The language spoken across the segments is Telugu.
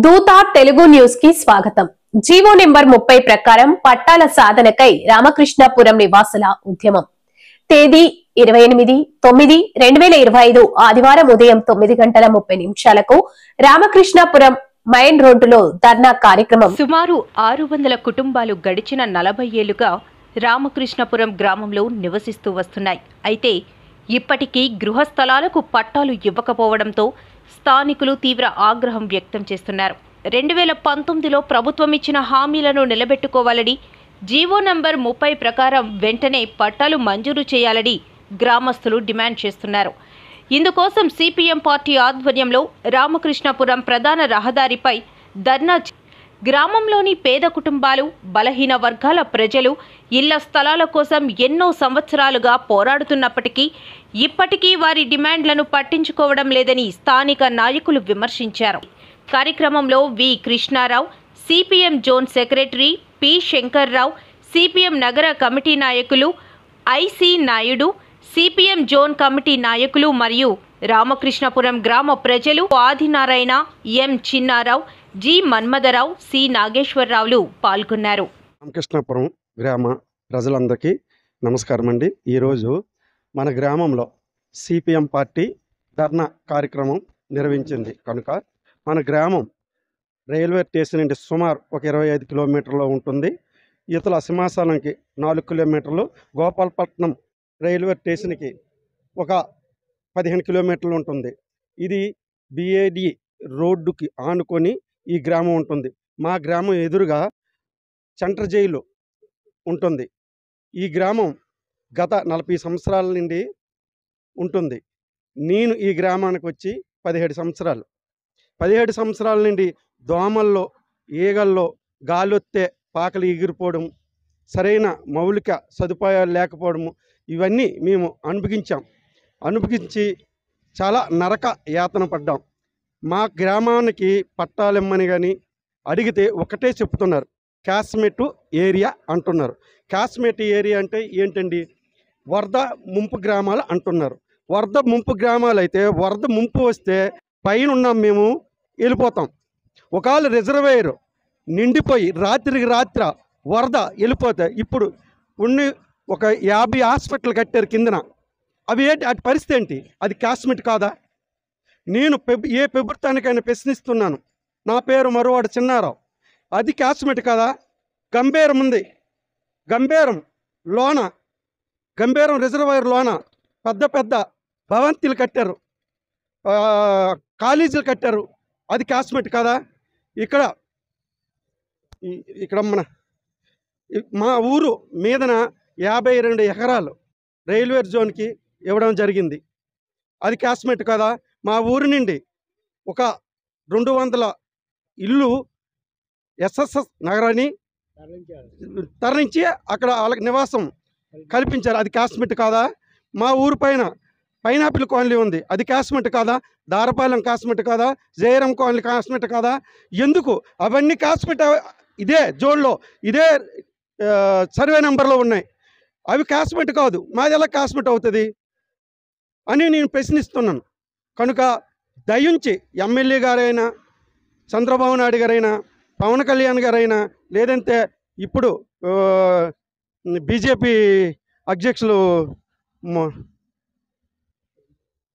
దూత తెలుగు న్యూస్ కి స్వాగతం. జీవో నెంబర్ 30 ప్రకారం పట్టాల సాధనకై రామకృష్ణాపురం నివాసుల ఉద్యమం. తేదీ 28/9/2025 ఆదివారం ఉదయం 9:30 రామకృష్ణాపురం మైన్ రోడ్డులో ధర్నా కార్యక్రమం. సుమారు 600 కుటుంబాలు గడిచిన 40 ఏళ్లుగా రామకృష్ణాపురం గ్రామంలో నివసిస్తూ వస్తున్నాయి. అయితే ఇప్పటికీ గృహ స్థలాలకు పట్టాలు ఇవ్వకపోవడంతో స్థానికులు తీవ్ర ఆగ్రహం వ్యక్తం చేస్తున్నారు. 2019లో ప్రభుత్వం ఇచ్చిన హామీలను నిలబెట్టుకోవాలని, జీవో నంబర్ 30 ప్రకారం వెంటనే పట్టాలు మంజూరు చేయాలని గ్రామస్తులు డిమాండ్ చేస్తున్నారు. ఇందుకోసం సిపిఎం పార్టీ ఆధ్వర్యంలో రామకృష్ణాపురం ప్రధాన రహదారిపై ధర్నా. గ్రామంలోని పేద కుటుంబాలు, బలహీన వర్గాల ప్రజలు ఇళ్ల స్థలాల కోసం ఎన్నో సంవత్సరాలుగా పోరాడుతున్నప్పటికీ ఇప్పటికీ వారి డిమాండ్లను పట్టించుకోవడం లేదని స్థానిక నాయకులు విమర్శించారు. కార్యక్రమంలో V Krishnarao, CPM zone secretary P Shankarrao, CPM నగర కమిటీ నాయకులు IC Naidu, CPM zone committee నాయకులు మరియు రామకృష్ణాపురం గ్రామ ప్రజలు Adinarayana, M Chinnarao, G Manmatharao, C నాగేశ్వరరావులు పాల్గొన్నారు. రామకృష్ణాపురం గ్రామ ప్రజలందరికీ నమస్కారం అండి. ఈరోజు మన గ్రామంలో సిపిఎం పార్టీ ధర్నా కార్యక్రమం నిర్వహించింది కనుక మన గ్రామం రైల్వే స్టేషన్ నుండి సుమారు ఒక 25 కిలోమీటర్లో ఉంటుంది. ఇతల సింహాసనంకి 4 కిలోమీటర్లు, గోపాలపట్నం రైల్వే స్టేషన్కి ఒక 15 కిలోమీటర్లు ఉంటుంది. ఇది బిఏడి రోడ్డుకి ఆనుకొని ఈ గ్రామం ఉంటుంది. మా గ్రామం ఎదురుగా సెంట్రల్ జైలు ఉంటుంది. ఈ గ్రామం గత 40 సంవత్సరాల నుండి ఉంటుంది. నేను ఈ గ్రామానికి వచ్చి 17 సంవత్సరాలు. 17 సంవత్సరాల నుండి దోమల్లో, ఈగల్లో, గాలొత్తే పాకలు ఎగిరిపోవడం, సరైన మౌలిక సదుపాయాలు లేకపోవడము, ఇవన్నీ మేము అనుభవించి చాలా నరక యాతన పడ్డాం. మా గ్రామానికి పట్టాలిమ్మని కానీ అడిగితే ఒకటే చెప్తున్నారు, కాస్మెట్ ఏరియా అంటున్నారు. కాస్మెట్ ఏరియా అంటే ఏంటండి? వరద ముంపు గ్రామాలు అంటున్నారు. వరద ముంపు గ్రామాలు అయితే వరద ముంపు వస్తే పైన ఉన్నాం మేము, వెళ్ళిపోతాం. ఒకవేళ రిజర్వేయర్ నిండిపోయి రాత్రికి రాత్రి వరద వెళ్ళిపోతే ఇప్పుడు ఉన్ని ఒక 50 హాస్పిటల్ కట్టారు కిందన. అవి ఏంటి? అటు పరిస్థితి ఏంటి? అది కాస్మెట్ కాదా? నేను ఏ ప్రభుత్వానికైనా ప్రశ్నిస్తున్నాను. నా పేరు మరోవాడు చిన్నారావు. అది కాస్మెట్ కదా? గంభీరం ఉంది. గంభీరం రిజర్వాయర్ లోన పెద్ద పెద్ద భవంతులు కట్టారు, కాలేజీలు కట్టారు. అది కాస్మెట్ కదా? ఇక్కడ మా ఊరు మీదన 52 ఎకరాలు రైల్వే జోన్కి ఇవ్వడం జరిగింది. అది కాస్మెట్ కదా? మా ఊరి నుండి ఒక 200 ఇల్లు ఎస్ఎస్ఎస్ నగరాన్ని తరలించి అక్కడ వాళ్ళకి నివాసం కల్పించారు. అది కాస్మెట్ కాదా? మా ఊరు పైన పైనాపిల్ కాలనీ ఉంది. అది కాస్మెట్ కాదా? దారపాలెం కాస్మెట్ కాదా? జయరాం కాలనీ కాస్మెట్ కాదా? ఎందుకు అవన్నీ కాస్మెట్? ఇదే జోన్లో, ఇదే సర్వే నెంబర్లో ఉన్నాయి. అవి కాస్మెట్ కాదు, మాది ఎలా కాస్మెట్ అవుతుంది అని నేను ప్రశ్నిస్తున్నాను. కనుక దయించి ఎమ్మెల్యే గారైనా, చంద్రబాబు నాయుడు గారైనా, పవన్ కళ్యాణ్ గారైనా, లేదంటే ఇప్పుడు బీజేపీ అధ్యక్షులు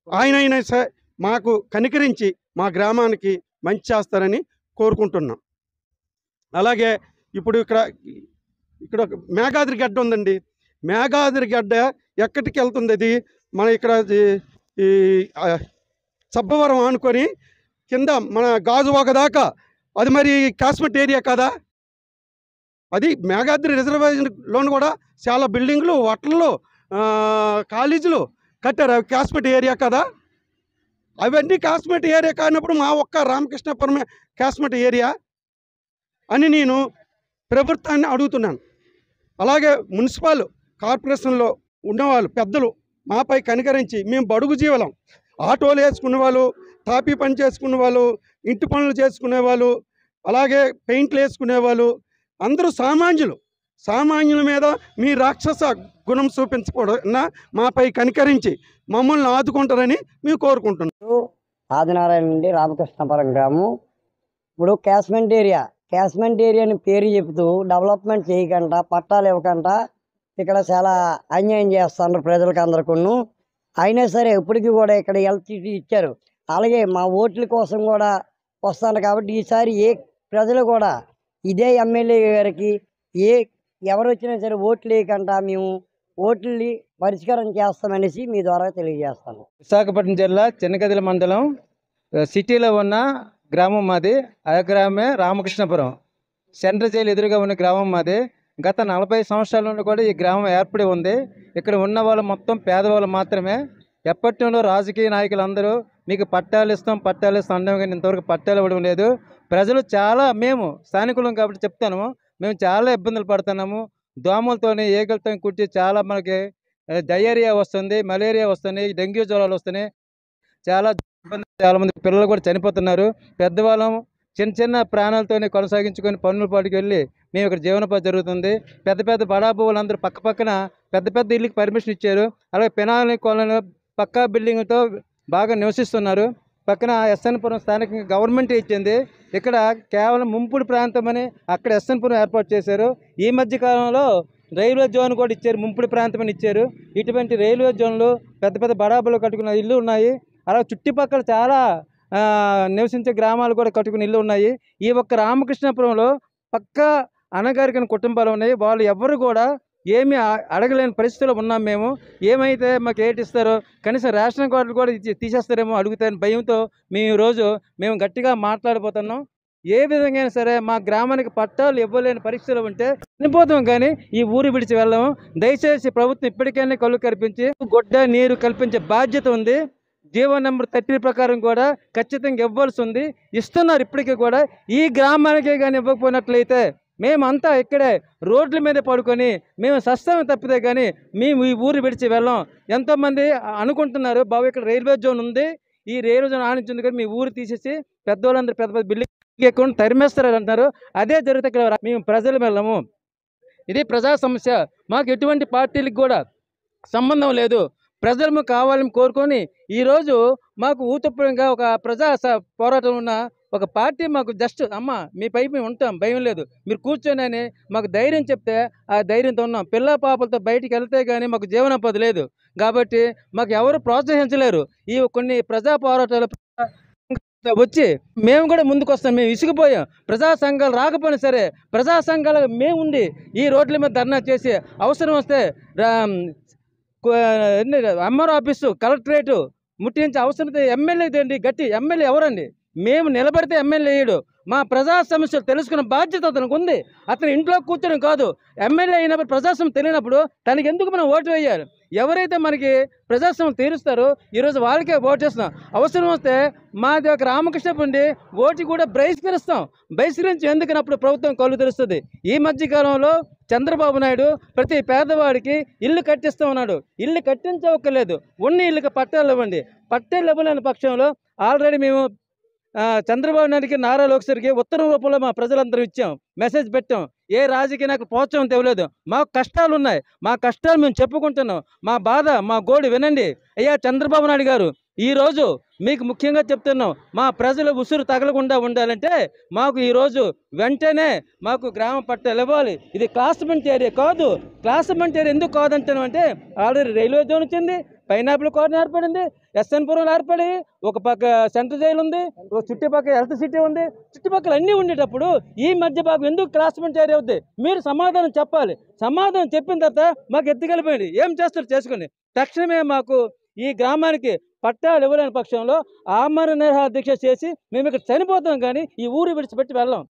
ఆయనైనా సరే మాకు కనికరించి మా గ్రామానికి మంచి చేస్తారని కోరుకుంటున్నాం. అలాగే ఇప్పుడు ఇక్కడ మేఘాద్రి గడ్డ ఉందండి. మేఘాద్రి గడ్డ ఎక్కడికి వెళ్తుంది? అది మన ఇక్కడ ఈ సబ్బవరం ఆనుకొని కింద మన గాజువాక దాకా. అది మరి కాస్మెట్ ఏరియా కదా? అది మేఘాద్రి రిజర్వేషన్లోను కూడా చాలా బిల్డింగ్లు, హోటళ్ళు, కాలేజీలు కట్టారు. అవి కాస్మెట్ ఏరియా కదా? అవన్నీ కాస్మెట్ ఏరియా కానప్పుడు మా ఒక్క రామకృష్ణాపురమే కాస్మెట్ ఏరియా అని నేను ప్రభుత్వాన్ని అడుగుతున్నాను. అలాగే మున్సిపల్ కార్పొరేషన్లో ఉన్నవాళ్ళు పెద్దలు మాపై కనికరించి, మేము బడుగు జీవులం, ఆటోలు వేసుకునే వాళ్ళు, తాపీ పని చేసుకునే వాళ్ళు, ఇంటి పనులు చేసుకునే వాళ్ళు, అలాగే పెయింట్లు వేసుకునే వాళ్ళు, అందరూ సామాన్యుల మీద మీ రాక్షస గుణం చూపించకూడదు, మాపై కనికరించి మమ్మల్ని ఆదుకుంటారని మేము కోరుకుంటున్నాం. ఆదినారాయణ నుండి రామకృష్ణాపురం గ్రామం ఇప్పుడు క్యాష్మెంట్ ఏరియాని పేరు చెబుతూ డెవలప్మెంట్ చేయకుండా పట్టాలు ఇవ్వకుండా ఇక్కడ చాలా అన్యాయం చేస్తున్నారు ప్రజలకు అందరికీ. అయినా సరే ఇప్పటికీ కూడా ఇక్కడ ఎలక్ట్రిసిటీ ఇచ్చారు. అలాగే మా ఓట్ల కోసం కూడా వస్తున్నారు కాబట్టి ఈసారి ప్రజలు కూడా ఇదే ఎమ్మెల్యే గారికి ఎవరు వచ్చినా సరే ఓట్లు వేయకుండా మేము ఓట్లని పరిష్కారం చేస్తామనేసి మీ ద్వారా తెలియజేస్తాను. విశాఖపట్నం జిల్లా చిన్నకదిల మండలం సిటీలో ఉన్న గ్రామం మాది. ఆ గ్రామమే రామకృష్ణపురం. సెంట్రల్ జైలు ఎదురుగా ఉన్న గ్రామం మాది. గత 40 సంవత్సరాల నుండి కూడా ఈ గ్రామం ఏర్పడి ఉంది. ఇక్కడ ఉన్న వాళ్ళు మొత్తం పేదవాళ్ళు మాత్రమే. ఎప్పటిలో రాజకీయ నాయకులందరూ మీకు పట్టాలు ఇస్తాం అన్నాం, కానీ ఇంతవరకు పట్టాలు ఇవ్వడం లేదు. ప్రజలు చాలా, మేము స్థానికులం కాబట్టి చెప్తాను, మేము చాలా ఇబ్బందులు పడుతున్నాము. దోమలతో ఈగలతో కుట్టి చాలా మనకి డయేరియా వస్తుంది, మలేరియా వస్తుంది, డెంగ్యూ జ్వరాలు వస్తున్నాయి. చాలా మంది పిల్లలు కూడా చనిపోతున్నారు. పెద్దవాళ్ళం చిన్న ప్రాణాలతోనే కొనసాగించుకొని పన్నుల పాటికి వెళ్ళి మేము ఇక్కడ జీవనోపాధి జరుగుతుంది. పెద్ద బడాబువులు అందరూ పక్కన పెద్ద ఇళ్ళకి పర్మిషన్ ఇచ్చారు. అలాగే పినాలి కాలనీ పక్కా బిల్డింగ్తో బాగా నివసిస్తున్నారు. పక్కన ఎస్ఎన్పురం స్థానికంగా గవర్నమెంట్ ఇచ్చింది. ఇక్కడ కేవలం ముంపుడు ప్రాంతం అని అక్కడ ఎస్ఎన్పురం ఏర్పాటు చేశారు. ఈ మధ్య కాలంలో రైల్వే జోన్ కూడా ఇచ్చారు, ముంపుడు ప్రాంతం అని ఇచ్చారు. ఇటువంటి రైల్వే జోన్లు పెద్ద బడాబులు కట్టుకున్న ఇల్లు ఉన్నాయి. అలా చుట్టుపక్కల చాలా నివసించే గ్రామాలు కూడా కట్టుకుని ఇల్లు ఉన్నాయి. ఈ ఒక్క రామకృష్ణపురంలో పక్కా అణగారిన కుటుంబాలు ఉన్నాయి. వాళ్ళు ఎవరు కూడా ఏమీ అడగలేని పరిస్థితిలో ఉన్నాం మేము. ఏమైతే మాకు ఏటిస్తారో, కనీసం రేషన్ కార్డులు కూడా తీసేస్తారేమో అడుగుతారని భయంతో మేము గట్టిగా మాట్లాడిపోతున్నాం. ఏ విధంగా సరే మా గ్రామానికి పట్టాలు ఇవ్వలేని పరిస్థితులు ఉంటే చనిపోతాం, కానీ ఈ ఊరు విడిచి వెళ్ళాము. దయచేసి ప్రభుత్వం ఇప్పటికైనా కళ్ళు కల్పించి గొడ్డ నీరు కల్పించే బాధ్యత ఉంది. జీవో నెంబర్ 30 ప్రకారం కూడా ఖచ్చితంగా ఇవ్వాల్సి ఉంది. ఇస్తున్నారు ఇప్పటికీ కూడా. ఈ గ్రామానికే కానీ ఇవ్వకపోయినట్లయితే మేమంతా ఇక్కడే రోడ్ల మీద పడుకొని మేము సస్తాం తప్పితే కానీ మేము ఈ ఊరు విడిచి వెళ్ళాం. ఎంతోమంది అనుకుంటున్నారు, బాబు ఇక్కడ రైల్వే జోన్ ఉంది, ఈ రైల్వే జోన్ ఆనించింది కానీ మీ ఊరు తీసేసి పెద్దవాళ్ళందరూ పెద్ద బిల్డింగ్ ఎక్కువ తరిమేస్తారు అంటున్నారు. అదే జరిగితే ఇక్కడ మేము ప్రజలు వెళ్ళము. ఇది ప్రజా సమస్య. మాకు ఎటువంటి పార్టీలకు కూడా సంబంధం లేదు. ప్రజలు కావాలని కోరుకొని ఈరోజు మాకు ఊతప్పంగా ఒక ప్రజా పోరాటం ఉన్న ఒక పార్టీ మాకు జస్ట్ అమ్మ మీ పై మేము ఉంటాం, భయం లేదు, మీరు కూర్చొని అని మాకు ధైర్యం చెప్తే ఆ ధైర్యంతో ఉన్నాం. పిల్ల పాపలతో బయటికి వెళ్తే కానీ మాకు జీవనోపాధి లేదు కాబట్టి మాకు ఎవరు ప్రోత్సహించలేరు. ఈ కొన్ని ప్రజా పోరాటాలు వచ్చి మేము కూడా ముందుకు వస్తాం. మేము విసిగిపోయాం. ప్రజా సంఘాలు రాకపోయినా సరే ప్రజా సంఘాలు మేము ఉండి ఈ రోడ్ల మీద ధర్నా చేసి అవసరం వస్తే ఎంఆర్ఓ ఆఫీసు, కలెక్టరేటు ముట్టించే అవసరం ఎమ్మెల్యే ఏంటి, గట్టి ఎమ్మెల్యే ఎవరండి? మేము నిలబడితే ఎమ్మెల్యే వేయడు. మా ప్రజా సమస్యలు తెలుసుకున్న బాధ్యత అతనికి ఉంది. అతను ఇంట్లో కూర్చోడం కాదు. ఎమ్మెల్యే అయినప్పుడు ప్రజాస్వామ్యం తెలియనప్పుడు తనకి ఎందుకు మనం ఓటు వేయాలి? ఎవరైతే మనకి ప్రజాస్వామ్యం తీరుస్తారో ఈరోజు వాళ్ళకే ఓటు చేస్తున్నాం. అవసరం వస్తే మాది ఒక రామకృష్ణపురం ఓటు కూడా బహిష్కరించి ఎందుకనప్పుడు ప్రభుత్వం కళ్ళు తెరుస్తుంది. ఈ మధ్యకాలంలో చంద్రబాబు నాయుడు ప్రతి పేదవాడికి ఇల్లు కట్టిస్తూ ఉన్నాడు. ఇల్లు కట్టించవక్కర్లేదు, ఉన్న ఇల్లుకి పట్టాలు ఇవ్వండి. పట్టాలు ఇవ్వలేని పక్షంలో ఆల్రెడీ మేము చంద్రబాబు నాయుడికి, నారా లోకేశ్వరికి ఉత్తరం రూపంలో మా ప్రజలందరూ ఇచ్చాం, మెసేజ్ పెట్టాం. ఏ రాజకీయ నాకు ప్రోత్సాహం తెవలేదు. మాకు కష్టాలు ఉన్నాయి, మా కష్టాలు మేము చెప్పుకుంటున్నాం. మా బాధ, మా గోడు వినండి. అయ్యా చంద్రబాబు నాయుడు గారు, ఈరోజు మీకు ముఖ్యంగా చెప్తున్నాం, మా ప్రజలు ఉసురు తగలకుండా ఉండాలంటే మాకు ఈరోజు వెంటనే మాకు గ్రామ పట్టాలు ఇవ్వాలి. ఇది క్లాస్మెంట్ ఏరియా కాదు. క్లాస్మెంట్ ఏరియా ఎందుకు కాదంటాను అంటే ఆల్రెడీ రైల్వే జోన్ వచ్చింది, పైనాపిల్ కాలనీ ఏర్పడింది, ఎస్ఎన్పురం ఏర్పడి ఒక పక్క సెంట్రల్ జైలు ఉంది, ఒక చుట్టుపక్కల హెల్త్ సిటీ ఉంది, చుట్టుపక్కల అన్నీ ఉండేటప్పుడు ఈ మధ్య భాగం ఎందుకు క్లాస్మెంట్ ఏరియా అవుద్ది? మీరు సమాధానం చెప్పాలి. సమాధానం చెప్పిన తర్వాత మాకు ఎత్తుకెళ్ళిపోయింది. ఏం చేస్తారు చేసుకోండి. తక్షణమే మాకు ఈ గ్రామానికి పట్టాలు ఇవ్వలేని పక్షంలో ఆమరణ నిరాహార దీక్ష చేసి మేము ఇక్కడ చనిపోతాం, కానీ ఈ ఊరు విడిచిపెట్టి వెళ్ళాం.